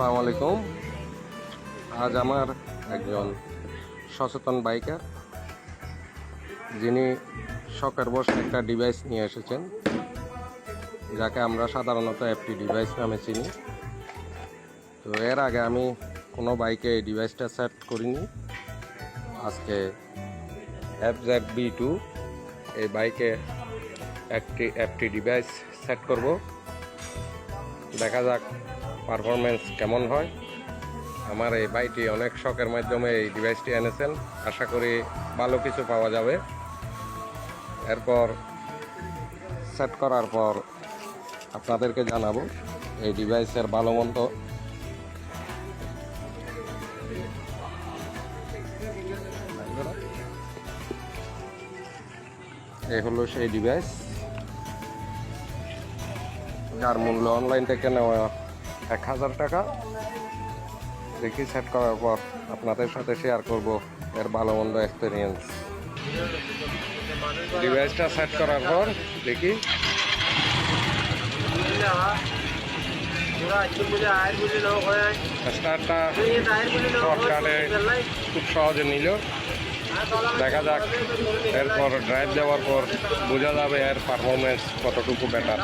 আসসালামু আলাইকুম। আজ আমার একজন সচেতন বাইকার যিনি শখের বশে একটা ডিভাইস নিয়ে এসেছেন, যাকে আমরা সাধারণত এফটি ডিভাইস নামে চিনি। তো এর আগে আমি কোনো বাইকে এই ডিভাইসটা সেট করিনি। আজকে FZB2 এই বাইকে একটি এফটি ডিভাইস সেট করব। দেখা যাক পারফরমেন্স কেমন হয়। আমার এই ভাইটি অনেক শখের মাধ্যমে এই ডিভাইসটি এনেছেন, আশা করি ভালো কিছু পাওয়া যাবে। এরপর সেট করার পর আপনাদেরকে জানাবো এই ডিভাইসের ভালো মন্দ। এই হলো সেই ডিভাইস, যার মূল্য অনলাইন থেকে নেওয়া 1000 টাকা। দেখি সেট করার পর আপনাদের সাথে শেয়ার করব এর ভালো মন্দ এক্সপিরিয়েন্স। ডিভাইসটা সেট করার পর দেখি স্টার্টটা শর্টকাটে খুব সহজে নিল। দেখা যাক এরপর ড্রাইভ দেওয়ার পর বোঝা যাবে এর পারফরমেন্স কতটুকু বেটার।